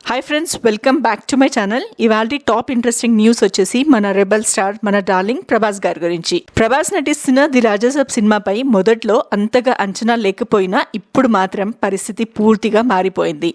Hi friends, welcome back to my channel. ఇవాళ top interesting news వచ్చేసి మన rebel star, మన డార్లింగ్ ప్రభాస్ గారి గురించి. ప్రభాస్ నటిస్తున్న ది రాజాసాబ్ సినిమాపై మొదట్లో అంతగా అంచనా లేకపోయినా ఇప్పుడు మాత్రం పరిస్థితి పూర్తిగా మారిపోయింది.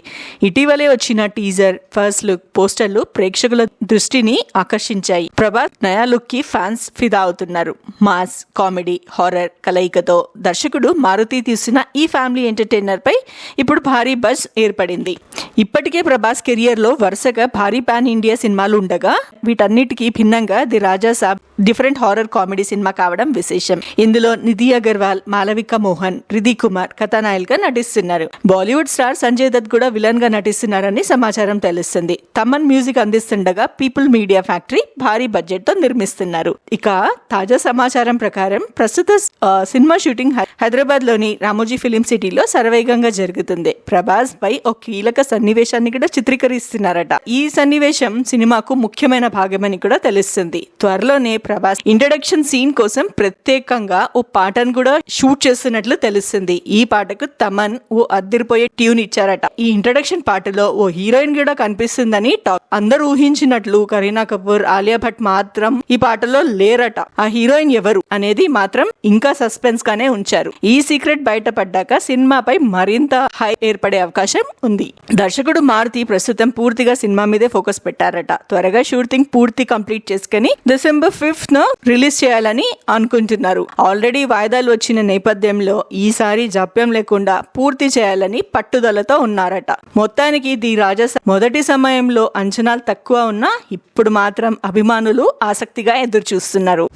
ఇటీవలే వచ్చిన టీజర్, ఫస్ట్ లుక్, పోస్టర్లు ప్రేక్షకుల దృష్టిని ఆకర్షించాయి. ప్రభాస్ నయా లుక్ కి ఫ్యాన్స్ ఫిదా అవుతున్నారు. మాస్, కామెడీ, హారర్ కలయికతో దర్శకుడు మారుతి తీసిన ఈ ఫ్యామిలీ ఎంటర్టైనర్ పై ఇప్పుడు భారీ బజ్ ఏర్పడింది. ఇప్పటికే ప్రభాస్ కెరియర్ లో వరుసగా భారీ పాన్ ఇండియా సినిమాలు ఉండగా వీటన్నిటికీ భిన్నంగా the Rajasaab different horror comedy సినిమా కావడం విశేషం. ఇందులో నిధి అగర్వాల్, మాలవిక మోహన్, రిధి కుమార్ కథానాయకులుగా నటిస్తున్నారు. బాలీవుడ్ స్టార్ సంజయ్ దత్ కూడా విలన్ గా నటిస్తున్నారని సమాచారం తెలుస్తుంది. తమన్ మ్యూజిక్ అందిస్తుండగా పీపుల్ మీడియా ఫ్యాక్టరీ భారీ బడ్జెట్ తో నిర్మిస్తున్నారు. ఇక తాజా సమాచారం ప్రకారం ప్రస్తుత సినిమా షూటింగ్ హైదరాబాద్ లోని రామోజీ ఫిలిం సిటీలో శరవేగంగా జరుగుతుంది. ప్రభాస్ పై ఒక కీలక సన్నివేశాన్ని కూడా చిత్రీకరిస్తున్నారట. ఈ సన్నివేశం సినిమాకు ముఖ్యమైన భాగమని కూడా తెలుస్తుంది. త్వరలోనే ప్రభాస్ ఇంట్రడక్షన్ సీన్ కోసం ప్రత్యేకంగా ఓ పాటను కూడా షూట్ చేస్తున్నట్లు తెలుస్తుంది. ఈ పాటకు తమన్ ఓ అదిరిపోయే ట్యూన్ ఇచ్చారట. ఈ ఇంట్రడక్షన్ పాటలో ఓ హీరోయిన్ కూడా కనిపిస్తుందని టాక్. అందరూ ఊహించినట్లు కరీనా కపూర్, ఆలియా భట్ మాత్రం ఈ పాటలో లేరట. ఆ హీరోయిన్ ఎవరు అనేది మాత్రం ఇంకా సస్పెన్స్ గానే ఉంచారు. ఈ సీక్రెట్ బయటపడ్డాక సినిమాపై మరింత హై ఏర్పడే అవకాశం ఉంది. దర్శకుడు మారుతి ప్రస్తుతం పూర్తిగా సినిమా మీదే ఫోకస్ పెట్టారట. త్వరగా షూటింగ్ పూర్తి కంప్లీట్ చేసుకుని December 5th రిలీజ్ చేయాలని అనుకుంటున్నారు. ఆల్రెడీ వాయిదాలు వచ్చిన నేపథ్యంలో ఈసారి జాప్యం లేకుండా పూర్తి చేయాలని పట్టుదలతో ఉన్నారట. మొత్తానికి ది రాజాసాబ్ మొదటి సమయంలో అంచనాలు తక్కువ ఉన్నా ఇప్పుడు మాత్రం అభిమానులు ఆసక్తిగా ఎదురు చూస్తున్నారు.